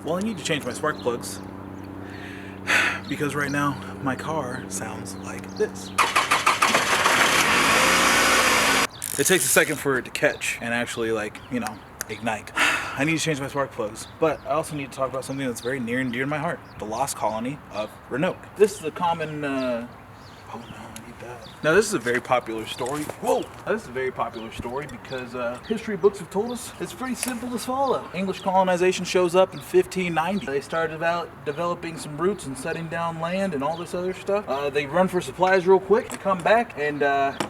Well, I need to change my spark plugs because right now my car sounds like this. It takes a second for it to catch and actually, like, you know, ignite. I need to change my spark plugs, but I also need to talk about something that's very near and dear to my heart: the lost colony of Roanoke. This is a common oh no, I need that. Now this is a very popular story. Whoa! Now, this is a very popular story because history books have told us it's pretty simple to follow. English colonization shows up in 1590. They started out developing some roots and setting down land and all this other stuff. They run for supplies real quick. They come back and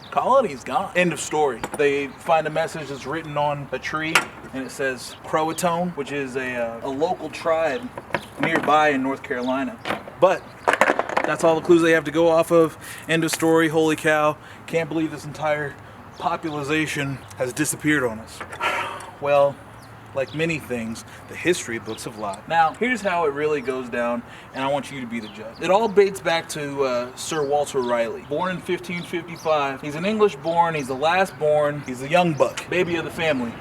colony's gone. End of story. They find a message that's written on a tree and it says Croatoan, which is a local tribe nearby in North Carolina. But that's all the clues they have to go off of. End of story. Holy cow. Can't believe this entire population has disappeared on us. Well, like many things, the history books have lied. Now, here's how it really goes down, and I want you to be the judge. It all dates back to Sir Walter Raleigh. Born in 1555. He's an English born. He's the last born. He's a young buck, baby of the family.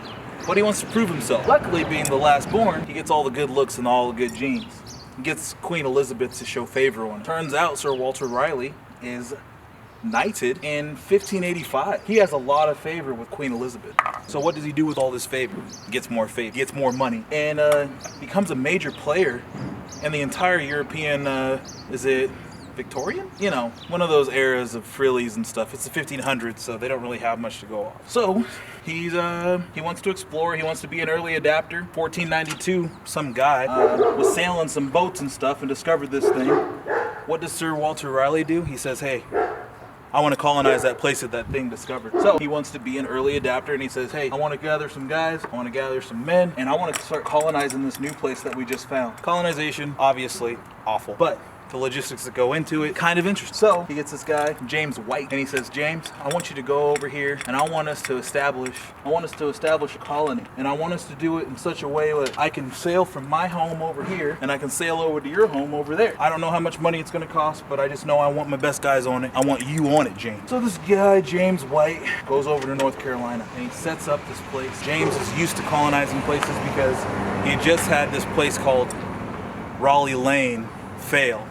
But he wants to prove himself. Luckily, being the last born, he gets all the good looks and all the good genes. He gets Queen Elizabeth to show favor on him. Turns out Sir Walter Raleigh is knighted in 1585. He has a lot of favor with Queen Elizabeth. So what does he do with all this favor? He gets more favor, he gets more money, and becomes a major player in the entire European, is it Victorian? You know, one of those eras of frillies and stuff. It's the 1500s, so they don't really have much to go off. So he wants to explore. He wants to be an early adapter. 1492, some guy was sailing some boats and stuff and discovered this thing. What does Sir Walter Raleigh do? He says, hey, I want to colonize that place that that thing discovered. So he wants to be an early adapter, and he says, hey, I want to gather some guys, I want to gather some men, and I want to start colonizing this new place that we just found. Colonization, obviously awful, but the logistics that go into it, kind of interesting. So he gets this guy, James White, and he says, James, I want you to go over here and I want us to establish a colony. And I want us to do it in such a way that I can sail from my home over here and I can sail over to your home over there. I don't know how much money it's gonna cost, but I just know I want my best guys on it. I want you on it, James. So this guy, James White, goes over to North Carolina and he sets up this place. James is used to colonizing places because he just had this place called Raleigh Lane fail.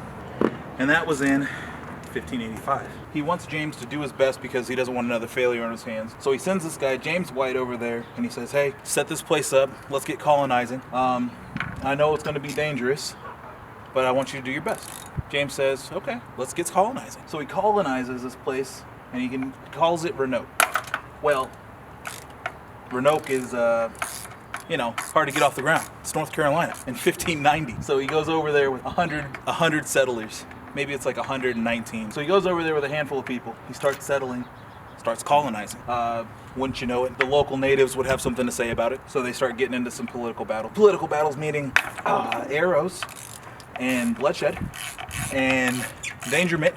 And that was in 1585. He wants James to do his best because he doesn't want another failure on his hands. So he sends this guy, James White, over there, and he says, hey, set this place up. Let's get colonizing. I know it's going to be dangerous, but I want you to do your best. James says, okay, let's get colonizing. So he colonizes this place, and he calls it Roanoke. Well, Roanoke is, you know, hard to get off the ground. It's North Carolina in 1590. So he goes over there with 100 settlers. Maybe it's like 119. So he goes over there with a handful of people. He starts settling, starts colonizing. Wouldn't you know it, the local natives would have something to say about it. So they start getting into some political battle. Political battles meaning arrows and bloodshed and endangerment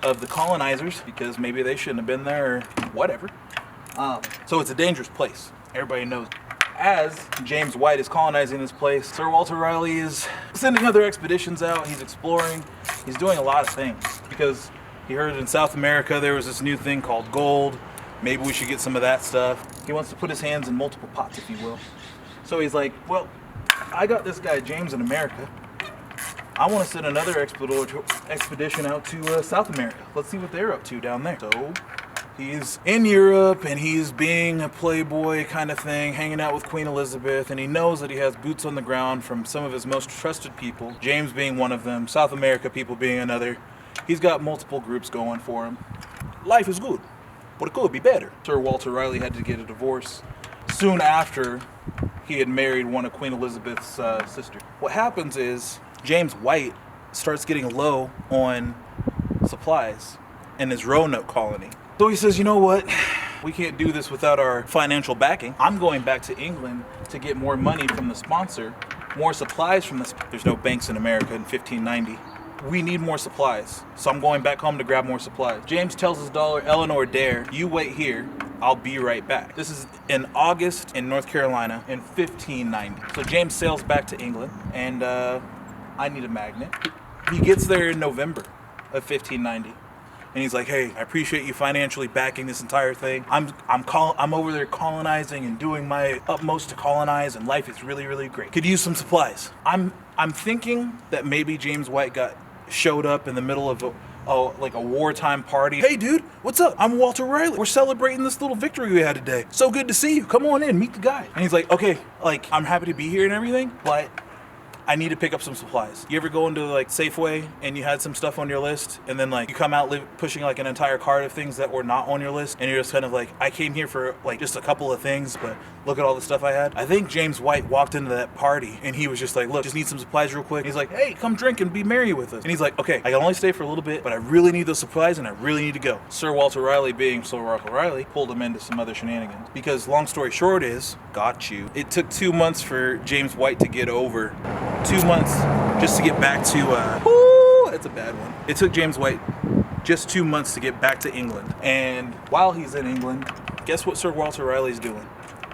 of the colonizers because maybe they shouldn't have been there or whatever. So it's a dangerous place. Everybody knows. As James White is colonizing this place, Sir Walter Raleigh is sending other expeditions out. He's exploring. He's doing a lot of things because he heard in South America there was this new thing called gold. Maybe we should get some of that stuff. He wants to put his hands in multiple pots, if you will. So he's like, well, I got this guy James in America. I want to send another expedition out to South America. Let's see what they're up to down there. So he's in Europe and he's being a playboy kind of thing, hanging out with Queen Elizabeth, and he knows that he has boots on the ground from some of his most trusted people, James being one of them, South America people being another. He's got multiple groups going for him. Life is good, but it could be better. Sir Walter Raleigh had to get a divorce soon after he had married one of Queen Elizabeth's sisters. What happens is James White starts getting low on supplies in his Roanoke colony. So he says, you know what? We can't do this without our financial backing. I'm going back to England to get more money from the sponsor, more supplies from the... There's no banks in America in 1590. We need more supplies. So I'm going back home to grab more supplies. James tells his daughter, Eleanor Dare, you wait here. I'll be right back. This is in August in North Carolina in 1590. So James sails back to England and I need a magnet. He gets there in November of 1590. and he's like, hey, I appreciate you financially backing this entire thing. I'm over there colonizing and doing my utmost to colonize, and life is really, really great. Could use some supplies. I'm thinking that maybe James White showed up in the middle of a wartime party. Hey dude, what's up? I'm Walter Riley. We're celebrating this little victory we had today. So good to see you. Come on in, meet the guy. And he's like, okay, like, I'm happy to be here and everything, but I need to pick up some supplies. You ever go into like Safeway and you had some stuff on your list, and then like you come out pushing like an entire cart of things that were not on your list, and you're just kind of like, I came here for like just a couple of things, but look at all the stuff I had. I think James White walked into that party and he was just like, look, just need some supplies real quick. And he's like, hey, come drink and be merry with us. And he's like, okay, I can only stay for a little bit, but I really need those supplies and I really need to go. Sir Walter Riley, being Sir Walter Riley, pulled him into some other shenanigans. Because long story short is, got you. It took 2 months for James White to get over. 2 months just to get back to, that's a bad one. It took James White just 2 months to get back to England. And while he's in England, guess what Sir Walter Riley's doing?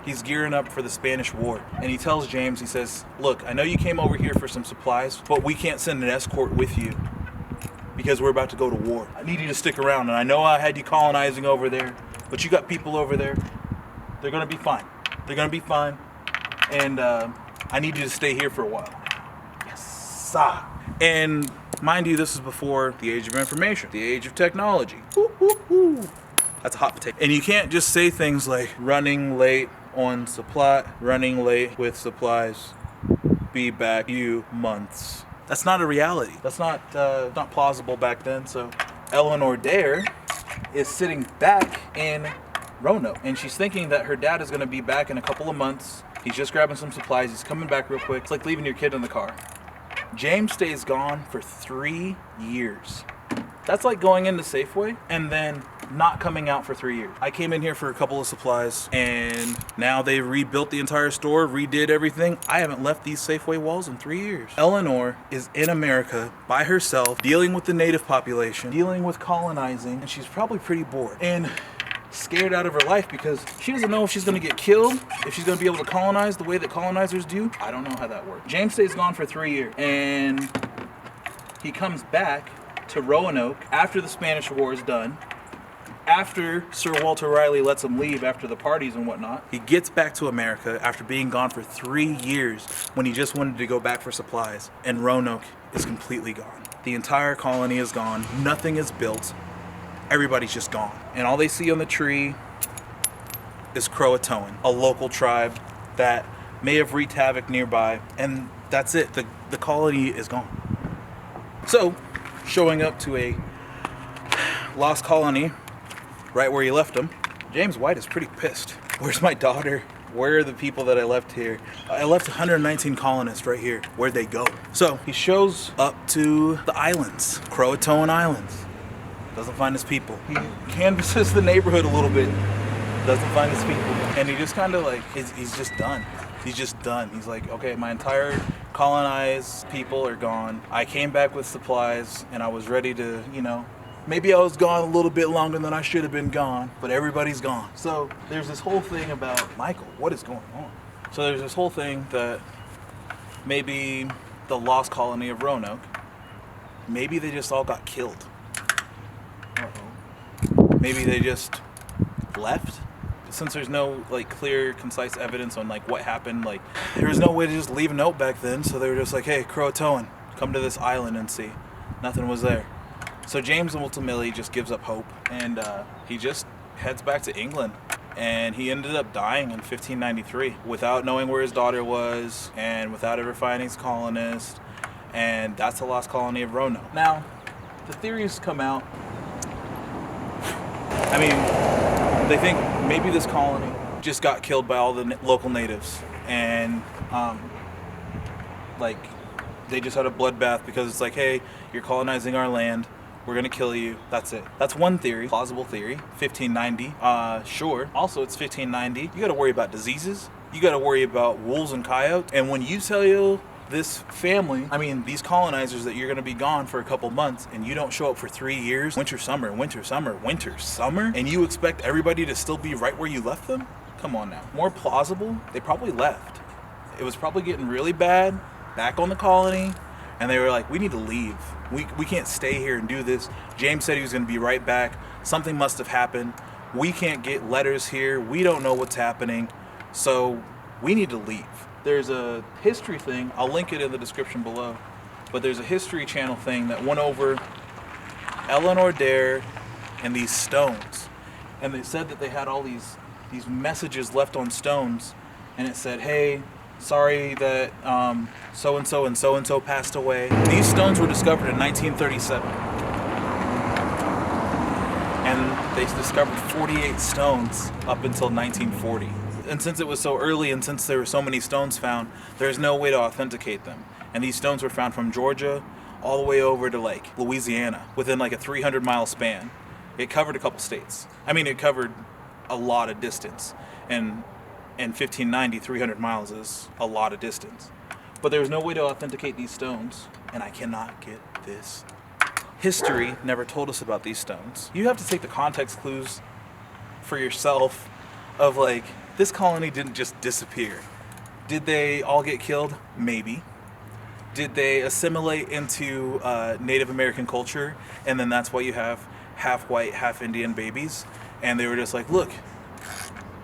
He's gearing up for the Spanish War. And he tells James, he says, look, I know you came over here for some supplies, but we can't send an escort with you because we're about to go to war. I need you to stick around. And I know I had you colonizing over there, but you got people over there. They're gonna be fine. They're gonna be fine. And I need you to stay here for a while. Yes, sir. And mind you, this is before the age of information, the age of technology. Woo, woo, woo. That's a hot potato. And you can't just say things like running late on supply, running late with supplies, be back few months. That's not a reality. That's not plausible back then. So Eleanor Dare is sitting back in Roanoke, and she's thinking that her dad is going to be back in a couple of months. He's just grabbing some supplies. He's coming back real quick. It's like leaving your kid in the car. James stays gone for 3 years. That's like going into Safeway and then not coming out for 3 years. I came in here for a couple of supplies, and now they rebuilt the entire store, redid everything. I haven't left these Safeway walls in 3 years. Eleanor is in America by herself, dealing with the native population, dealing with colonizing, and she's probably pretty bored and scared out of her life because she doesn't know if she's going to get killed, if she's going to be able to colonize the way that colonizers do. I don't know how that works. James stays gone for 3 years, and he comes back to Roanoke after the Spanish War is done, after Sir Walter Riley lets him leave after the parties and whatnot. He gets back to America after being gone for 3 years when he just wanted to go back for supplies, and Roanoke is completely gone. The entire colony is gone. Nothing is built. Everybody's just gone. And all they see on the tree is Croatoan, a local tribe that may have wreaked havoc nearby, and that's it. The colony is gone. So, showing up to a lost colony right where you left them, James White is pretty pissed. Where's my daughter? Where are the people that I left here? I left 119 colonists right here. Where'd they go? So he shows up to the islands, Croatoan Islands. Doesn't find his people. He canvasses the neighborhood a little bit. Doesn't find his people. And he just kind of like, he's just done. He's just done. He's like, okay, my entire colonized people are gone. I came back with supplies and I was ready to, maybe I was gone a little bit longer than I should have been gone, but everybody's gone. So there's this whole thing about, Michael, what is going on? So there's this whole thing that maybe the lost colony of Roanoke, maybe they just all got killed. Uh-oh. Maybe they just left. Since there's no clear, concise evidence on what happened, there was no way to just leave a note back then. So they were just like, hey, Croatoan, come to this island and see. Nothing was there. So James ultimately just gives up hope, and he just heads back to England. And he ended up dying in 1593 without knowing where his daughter was and without ever finding his colonist. And that's the lost colony of Roanoke. Now, the theories come out. I mean, they think maybe this colony just got killed by all the local natives, and they just had a bloodbath because it's like, hey, you're colonizing our land, we're gonna kill you. That's it. That's one theory, plausible theory. 1590, sure. Also, it's 1590. You got to worry about diseases. You got to worry about wolves and coyotes. And when you tell you this family, these colonizers, that you're going to be gone for a couple months and you don't show up for 3 years, winter, summer, winter, summer, winter, summer, and you expect everybody to still be right where you left them? Come on now. More plausible, they probably left. It was probably getting really bad back on the colony, and they were like, we need to leave. We can't stay here and do this. James said he was going to be right back. Something must have happened. We can't get letters here. We don't know what's happening. So we need to leave. There's a history thing. I'll link it in the description below. But there's a History Channel thing that went over Eleanor Dare and these stones. And they said that they had all these messages left on stones. And it said, hey, sorry that so-and-so and so-and-so passed away. These stones were discovered in 1937. And they discovered 48 stones up until 1940. And since it was so early and since there were so many stones found, there's no way to authenticate them. And these stones were found from Georgia all the way over to like Louisiana within like a 300-mile span. It covered a couple states. I mean, it covered a lot of distance. And in 1590, 300 miles is a lot of distance. But there was no way to authenticate these stones, and I cannot get this. History never told us about these stones. You have to take the context clues for yourself of like, this colony didn't just disappear. Did they all get killed? Maybe. Did they assimilate into Native American culture, and then that's why you have half white, half Indian babies? And they were just like, look,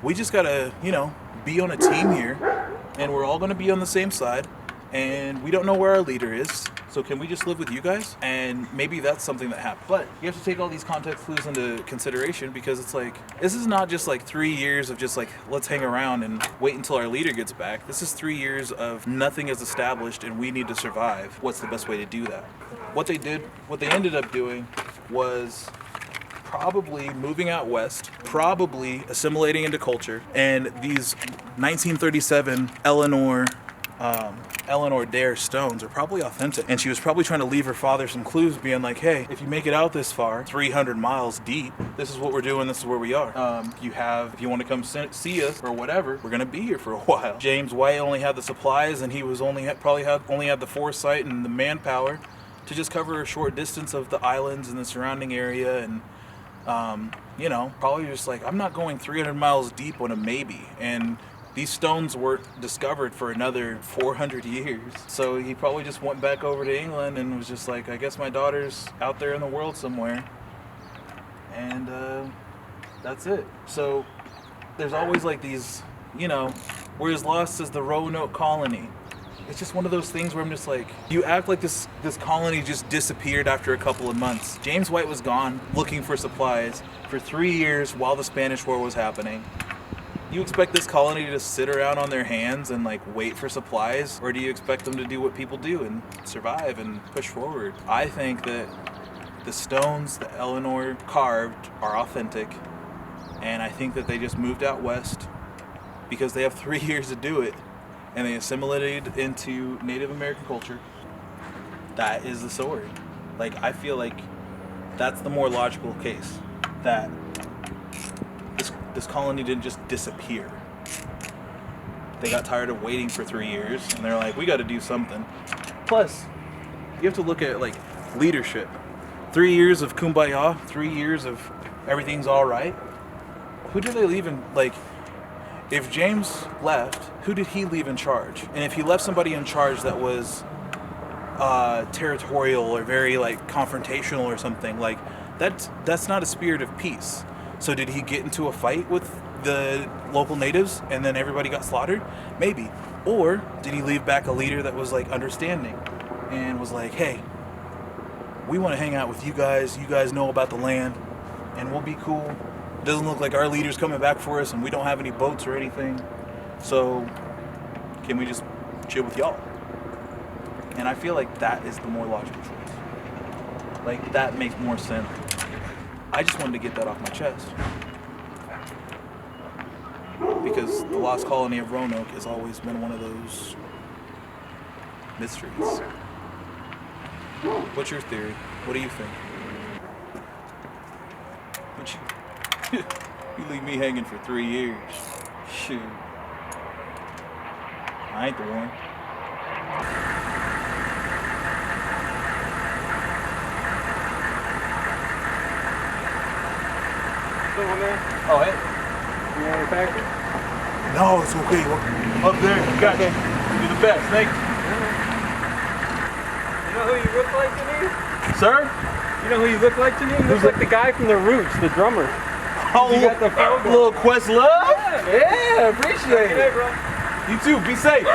we just gotta, be on a team here, and we're all gonna be on the same side, and we don't know where our leader is, so can we just live with you guys? And maybe that's something that happened. But you have to take all these context clues into consideration, because it's like, this is not just like 3 years of just like, let's hang around and wait until our leader gets back. This is 3 years of nothing is established and we need to survive. What's the best way to do that? What they ended up doing was probably moving out west, probably assimilating into culture, and these 1937 Eleanor Dare Stones are probably authentic. And she was probably trying to leave her father some clues, being like, hey, if you make it out this far, 300 miles deep, this is what we're doing, this is where we are. If you want to come see us or whatever, we're gonna be here for a while. James White only had the supplies, and he was only had the foresight and the manpower to just cover a short distance of the islands and the surrounding area, and probably just like, I'm not going 300 miles deep on a maybe. And these stones weren't discovered for another 400 years. So he probably just went back over to England and was just like, I guess my daughter's out there in the world somewhere. And that's it. So there's always like these, we're as lost as the Roanoke colony. It's just one of those things where I'm just like, you act like this colony just disappeared after a couple of months. James White was gone looking for supplies for 3 years while the Spanish War was happening. You expect this colony to just sit around on their hands and like wait for supplies? Or do you expect them to do what people do and survive and push forward? I think that the stones that Eleanor carved are authentic. And I think that they just moved out west because they have 3 years to do it. And they assimilated into Native American culture. That is the story. Like, I feel like that's the more logical case. That this colony didn't just disappear. They got tired of waiting for 3 years, and they're like, we got to do something. Plus, you have to look at like leadership. 3 years of kumbaya, 3 years of everything's all right. Who did they leave in, like, if James left, who did he leave in charge? And if he left somebody in charge that was territorial or very like confrontational or something, like that's not a spirit of peace. So did he get into a fight with the local natives and then everybody got slaughtered? Maybe. Or did he leave back a leader that was like understanding and was like, hey, we want to hang out with you guys know about the land, and we'll be cool. It doesn't look like our leader's coming back for us, and we don't have any boats or anything, so can we just chill with y'all? And I feel like that is the more logical choice. Like, that makes more sense. I just wanted to get that off my chest. Because the lost colony of Roanoke has always been one of those mysteries. What's your theory? What do you think? You leave me hanging for 3 years. Shoot. I ain't the one. Come on, man. Oh, hey. You want to pack it? No, it's okay. I'm up there. Got you. You're the best. Thank you. You know who you look like to me? Sir? You know who you look like to me? You look like the guy from The Roots, the drummer. Oh, You got the photo. little Quest Love? Yeah. Appreciate Hey, it. bro. You too, be safe.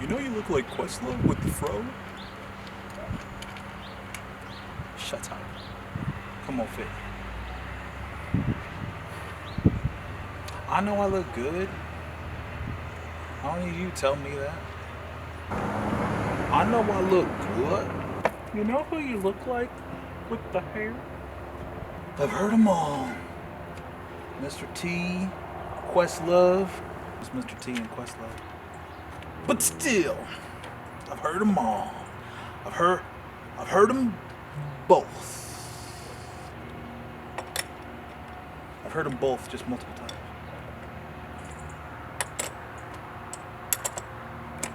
You know you look like Questlove with the fro? Shut up. Come on, Fit. I know I look good. I don't need you to tell me that. I know I look good. You know who you look like with the hair? I've heard them all. Mr. T, Questlove. It's Mr. T and Questlove. But still, I've heard them all. I've heard them both. I've heard them both just multiple times.